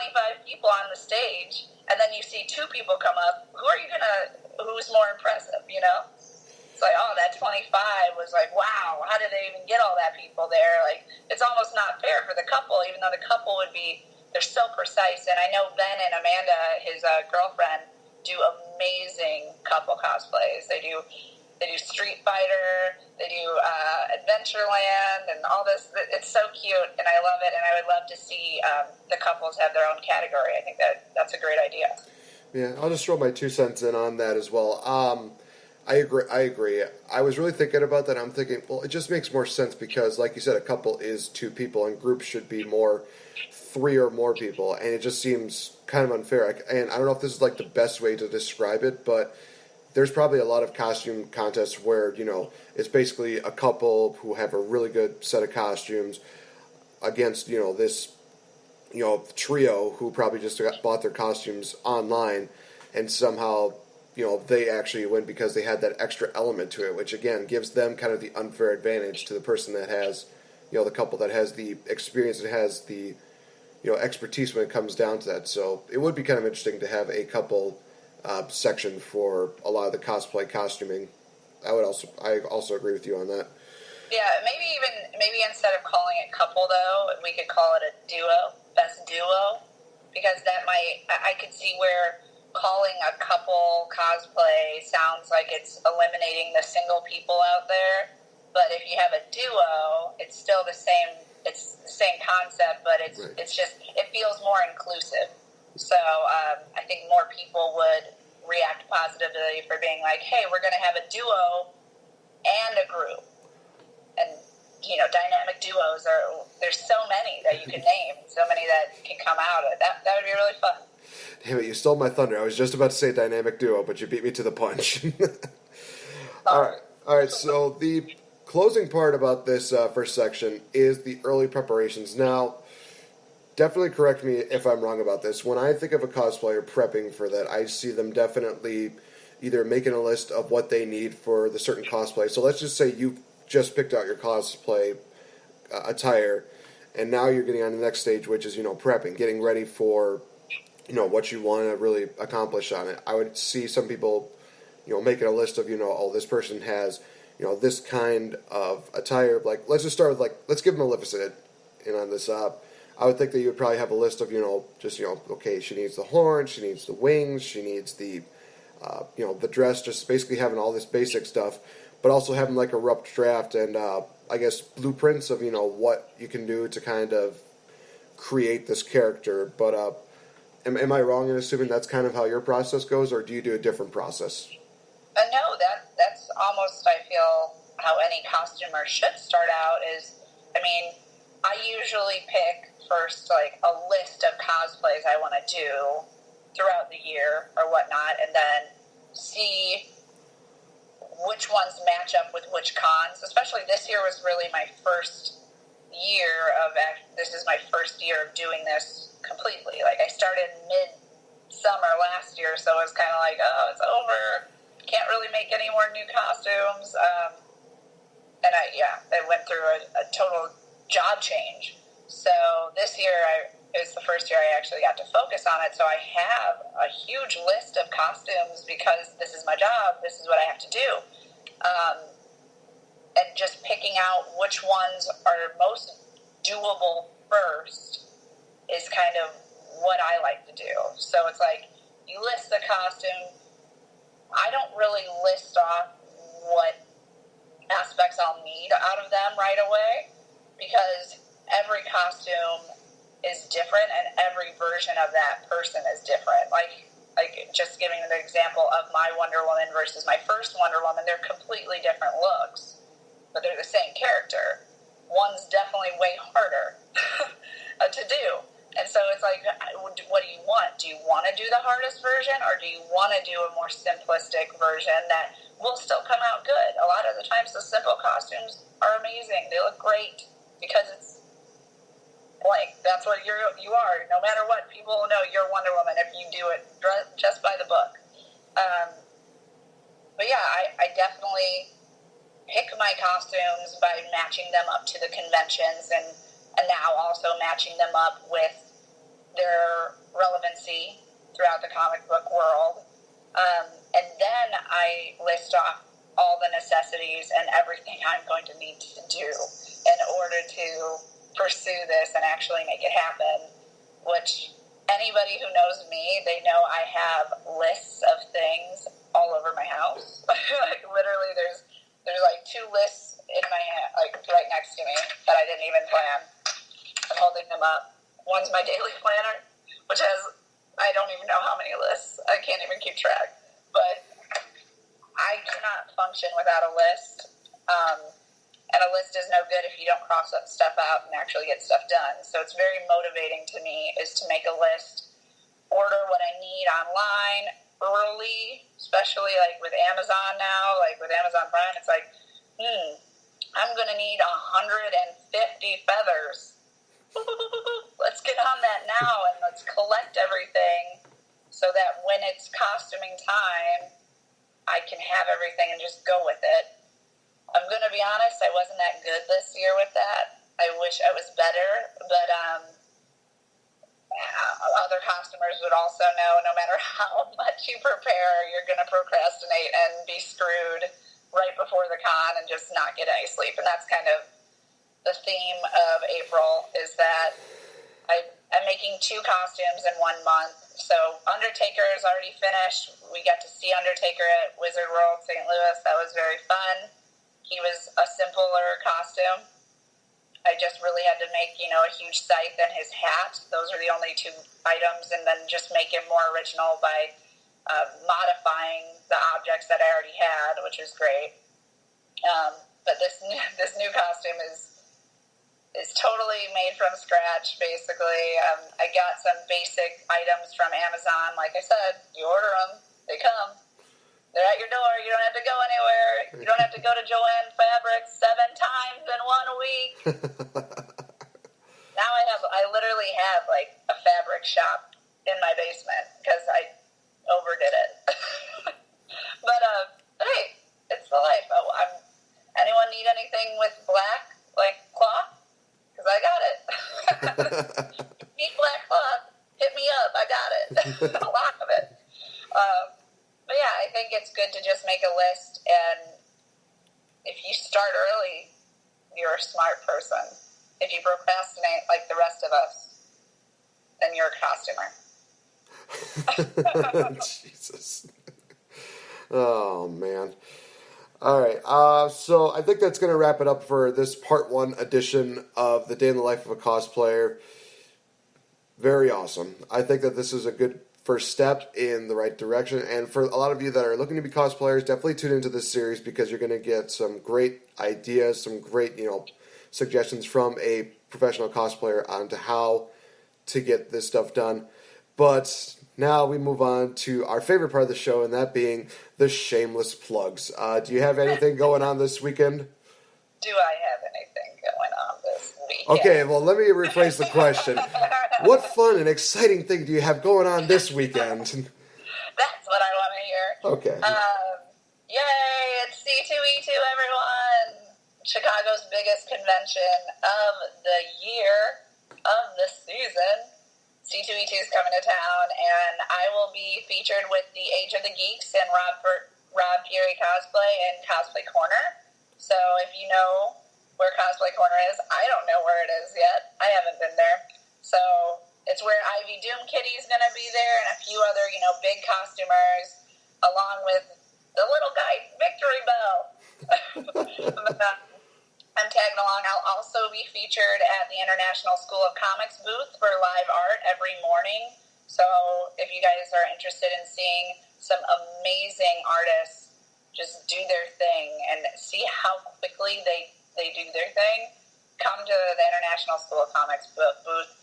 25 people on the stage, and then you see 2 people come up, who's more impressive, you know? It's like, oh, that 25 was like, wow, how did they even get all that people there? Like, it's almost not fair for the couple, even though the couple they're so precise. And I know Ben and Amanda, his girlfriend, do amazing couple cosplays. They do Street Fighter, they do Adventureland, and all this. It's so cute, and I love it, and I would love to see the couples have their own category. I think that's a great idea. Yeah, I'll just throw my 2 cents in on that as well. I agree. I was really thinking about that. I'm thinking, well, it just makes more sense because, like you said, a couple is 2 people, and groups should be more 3 or more people, and it just seems kind of unfair. And I don't know if this is like the best way to describe it, but there's probably a lot of costume contests where, you know, it's basically a couple who have a really good set of costumes against, you know, this, you know, trio who probably just bought their costumes online, and somehow, you know, they actually win because they had that extra element to it, which again gives them kind of the unfair advantage to the person that has, you know, the couple that has the experience and has the, you know, expertise when it comes down to that. So it would be kind of interesting to have a couple section for a lot of the cosplay costuming. I also agree with you on that. Yeah, maybe instead of calling it couple though, we could call it a duo, best duo, because I could see where calling a couple cosplay sounds like it's eliminating the single people out there. But if you have a duo, it's still the same. It's the same concept, but it feels more inclusive. So I think more people would react positively for being like, hey, we're going to have a duo and a group. And, you know, dynamic duos there's so many that you can name, so many that can come out of it. That would be really fun. Damn it, you stole my thunder. I was just about to say dynamic duo, but you beat me to the punch. All right, so the closing part about this first section is the early preparations. Now, definitely correct me if I'm wrong about this. When I think of a cosplayer prepping for that, I see them definitely either making a list of what they need for the certain cosplay. So let's just say you just picked out your cosplay attire, and now you're getting on the next stage, which is, you know, prepping, getting ready for, you know, what you want to really accomplish on it. I would see some people, you know, making a list of, you know, oh, this person has, you know, this kind of attire. Like, let's just start with, like, let's give them a Maleficent in on this. I would think that you would probably have a list of, you know, just, you know, okay, she needs the horn, she needs the wings, she needs the, you know, the dress, just basically having all this basic stuff, but also having, like, a rough draft and, I guess, blueprints of, you know, what you can do to kind of create this character. But, am I wrong in assuming that's kind of how your process goes, or do you do a different process? No, that's almost, I feel, how any costumer should start out is, I mean, I usually pick first, like, a list of cosplays I want to do throughout the year or whatnot, and then see which ones match up with which cons. Especially this year was really my first year this is my first year of doing this completely. Like, I started mid-summer last year, so it was kind of like, oh, it's over. Can't really make any more new costumes. And I went through a total job change. So this year, it was the first year I actually got to focus on it. So I have a huge list of costumes because this is my job. This is what I have to do. And just picking out which ones are most doable first is kind of what I like to do. So it's like, you list the costume. I don't really list off what aspects I'll need out of them right away, because every costume is different and every version of that person is different. Like just giving an example of my Wonder Woman versus my first Wonder Woman, they're completely different looks, but they're the same character. One's definitely way harder to do. And so it's like, what do you want? Do you want to do the hardest version, or do you want to do a more simplistic version that will still come out good? A lot of the times the simple costumes are amazing. They look great because it's blank. That's what you are. No matter what, people will know you're Wonder Woman if you do it just by the book. But yeah, I definitely pick my costumes by matching them up to the conventions and now also matching them up with their throughout the comic book world. And then I list off all the necessities and everything I'm going to need to do in order to pursue this and actually make it happen, which anybody who knows me, they know I have lists of things all over my house. Like, literally, there's like 2 lists in my hand, like right next to me, that I didn't even plan. I'm holding them up. One's my daily planner, which has, I don't even know how many lists. I can't even keep track. But I cannot function without a list. And a list is no good if you don't cross up stuff out and actually get stuff done. So it's very motivating to me is to make a list, order what I need online early, especially like with Amazon now, like with Amazon Prime, it's like, I'm going to need 150 feathers. Let's get on that now and let's collect everything so that when it's costuming time, I can have everything and just go with it. I'm going to be honest, I wasn't that good this year with that. I wish I was better, but other customers would also know no matter how much you prepare, you're going to procrastinate and be screwed right before the con and just not get any sleep. And that's kind of the theme of April, is that I'm making 2 costumes in 1 month. So Undertaker is already finished. We got to see Undertaker at Wizard World St. Louis. That was very fun. He was a simpler costume. I just really had to make, a huge scythe and his hat. Those are the only 2 items, and then just make him more original by modifying the objects that I already had, which is great. But this new costume is totally made from scratch, basically. I got some basic items from Amazon. Like I said, you order them, they come. They're at your door. You don't have to go anywhere. You don't have to go to Joanne Fabrics 7 times in 1 week. Now I literally have like a fabric shop in my basement because I overdid it. But hey, it's the life. Anyone need anything with black, like cloth? Because I got it. Need black cloth? Hit me up. I got it. A lot of it. But yeah, I think it's good to just make a list, and if you start early, you're a smart person. If you procrastinate like the rest of us, then you're a costumer. Jesus. Oh, man. All right. So I think that's going to wrap it up for this part 1 edition of The Day in the Life of a Cosplayer. Very awesome. I think that this is a good first step in the right direction. And for a lot of you that are looking to be cosplayers, definitely tune into this series because you're going to get some great ideas, some great, suggestions from a professional cosplayer on to how to get this stuff done. But now we move on to our favorite part of the show, and that being the shameless plugs. Do you have anything going on this weekend? Do I have anything going on this weekend? Okay, well, let me rephrase the question. What fun and exciting thing do you have going on this weekend? That's what I want to hear. Okay. Yay, it's C2E2, everyone! Chicago's biggest convention of the year, of the season. C2E2 is coming to town, and I will be featured with the Age of the Geeks and Rob Fury Cosplay and Cosplay Corner. So if you know where Cosplay Corner is, I don't know where it is yet. I haven't been there. So it's where Ivy Doom Kitty's going to be there and a few other, big costumers, along with the little guy, VicTori Belle. I'm tagging along. I'll also be featured at the International School of Comics booth for live art every morning. So if you guys are interested in seeing some amazing artists just do their thing and see how quickly they do their thing, come to the International School of Comics booth.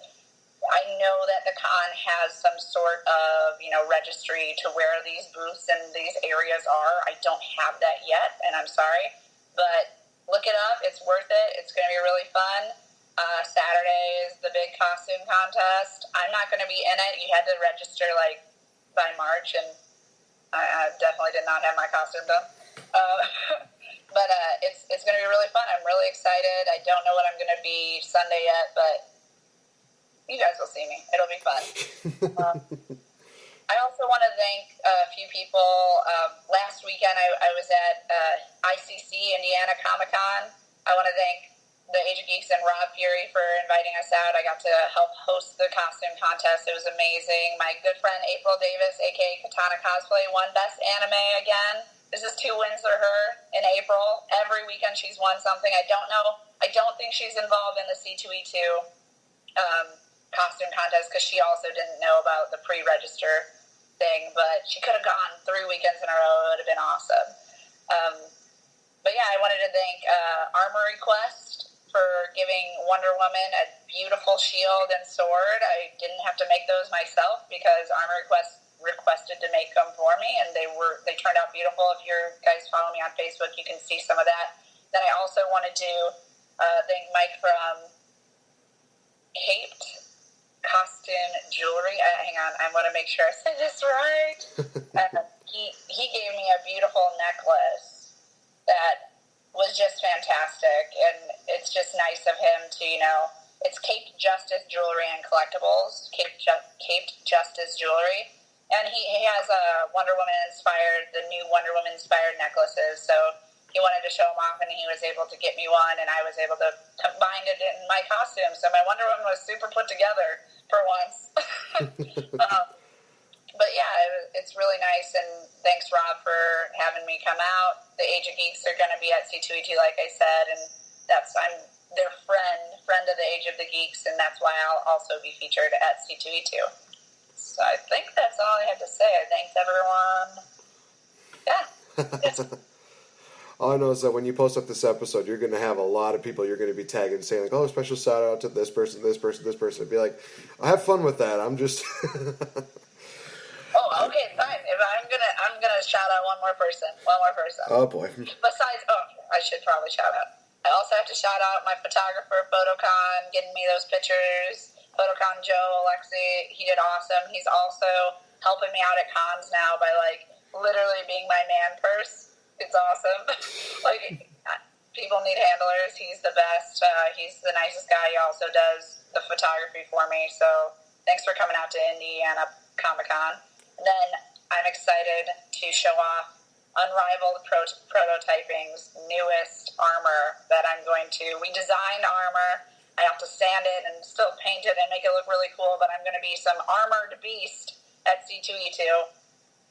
I know that the con has some sort of, registry to where these booths and these areas are. I don't have that yet, and I'm sorry. But look it up. It's worth it. It's going to be really fun. Saturday is the big costume contest. I'm not going to be in it. You had to register, by March, and I definitely did not have my costume done. But it's going to be really fun. I'm really excited. I don't know what I'm going to be Sunday yet, but you guys will see me. It'll be fun. I also want to thank a few people. Last weekend, I was at ICC Indiana Comic Con. I want to thank the Age of Geeks and Rob Fury for inviting us out. I got to help host the costume contest. It was amazing. My good friend April Davis, aka Katana Cosplay, won Best Anime again. This is 2 wins for her in April. Every weekend she's won something. I don't know. I don't think she's involved in the C2E2 costume contest because she also didn't know about the pre-register thing, but she could have gone 3 weekends in a row. It would have been awesome. But yeah, I wanted to thank Armor Request for giving Wonder Woman a beautiful shield and sword. I didn't have to make those myself because Armor Request requested to make them for me, and they turned out beautiful. If you guys follow me on Facebook, you can see some of that. Then I also wanted to thank Mike from Caped Costume Jewelry. Hang on, I want to make sure I say this right. He gave me a beautiful necklace that was just fantastic, and it's just nice of him to, it's Caped Justice Jewelry and Collectibles, Caped Justice Jewelry, and he has a Wonder Woman inspired, the new Wonder Woman inspired necklaces, so he wanted to show them off, and he was able to get me one, and I was able to combine it in my costume, so my Wonder Woman was super put together for once. But yeah, it's really nice, and thanks, Rob, for having me come out. The Age of Geeks are going to be at C2E2, like I said, and I'm their friend of the Age of the Geeks, and that's why I'll also be featured at C2E2. So I think that's all I had to say. Thanks, everyone. Yeah. All I know is that when you post up this episode, you're going to have a lot of people you're going to be tagging, saying like, "Oh, special shout out to this person, this person, this person." I'd be like, "I have fun with that. I'm just." Oh, okay, fine. If I'm gonna shout out one more person. Oh boy. Besides, I should probably shout out. I also have to shout out my photographer, PhotoCon, getting me those pictures. PhotoCon Joe, Alexi, he did awesome. He's also helping me out at cons now by literally being my man purse. It's awesome. People need handlers. He's the best. He's the nicest guy. He also does the photography for me. So thanks for coming out to Indiana Comic Con. Then I'm excited to show off Unrivaled Prototyping's newest armor that I'm going to. We designed armor. I have to sand it and still paint it and make it look really cool, but I'm going to be some armored beast at C2E2.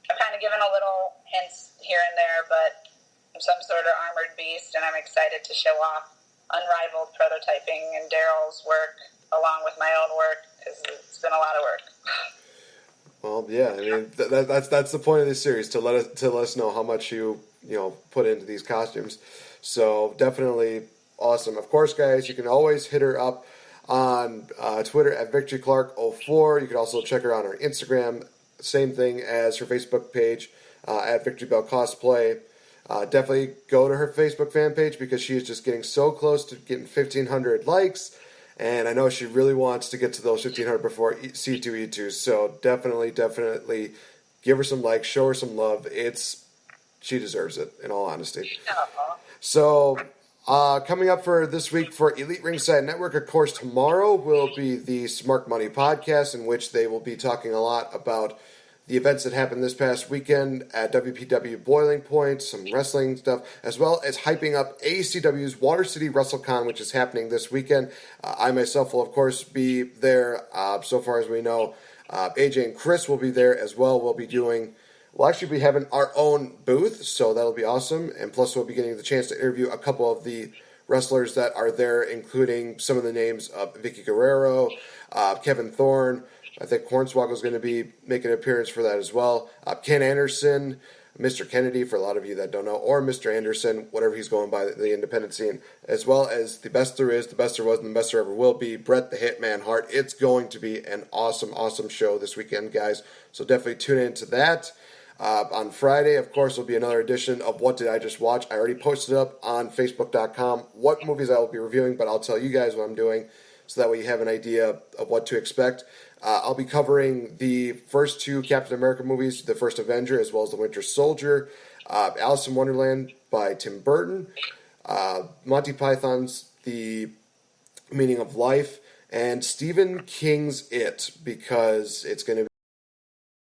I've kind of given a little hints here and there, but I'm some sort of armored beast, and I'm excited to show off Unrivaled Prototyping and Daryl's work along with my own work, because it's been a lot of work. Well, yeah, I mean that's the point of this series, to let us know how much you put into these costumes. So definitely awesome. Of course, guys, you can always hit her up on Twitter at VicToriClark04. You can also check her on her Instagram. Same thing as her Facebook page at VicTori Belle Cosplay. Definitely go to her Facebook fan page because she is just getting so close to getting 1,500 likes. And I know she really wants to get to those 1,500 before C2E2. So definitely give her some likes, show her some love. She deserves it, in all honesty. So coming up for this week for Elite Ringside Network, of course, tomorrow will be the Smart Money podcast, in which they will be talking a lot about the events that happened this past weekend at WPW Boiling Point, some wrestling stuff, as well as hyping up ACW's Water City WrestleCon, which is happening this weekend. I myself will, of course, be there. So far as we know, AJ and Chris will be there as well. We'll actually be having our own booth, so that'll be awesome. And plus, we'll be getting the chance to interview a couple of the wrestlers that are there, including some of the names of Vicky Guerrero, Kevin Thorne. I think Hornswoggle is going to be making an appearance for that as well. Ken Anderson, Mr. Kennedy, for a lot of you that don't know, or Mr. Anderson, whatever he's going by, the independent scene, as well as the best there is, the best there was, and the best there ever will be, Bret the Hitman Hart. It's going to be an awesome, awesome show this weekend, guys. So definitely tune into that. On Friday, of course, will be another edition of What Did I Just Watch? I already posted up on Facebook.com what movies I will be reviewing, but I'll tell you guys what I'm doing so that way you have an idea of what to expect. I'll be covering the first 2 Captain America movies, The First Avenger, as well as The Winter Soldier, Alice in Wonderland by Tim Burton, Monty Python's The Meaning of Life, and Stephen King's It, because it's going to be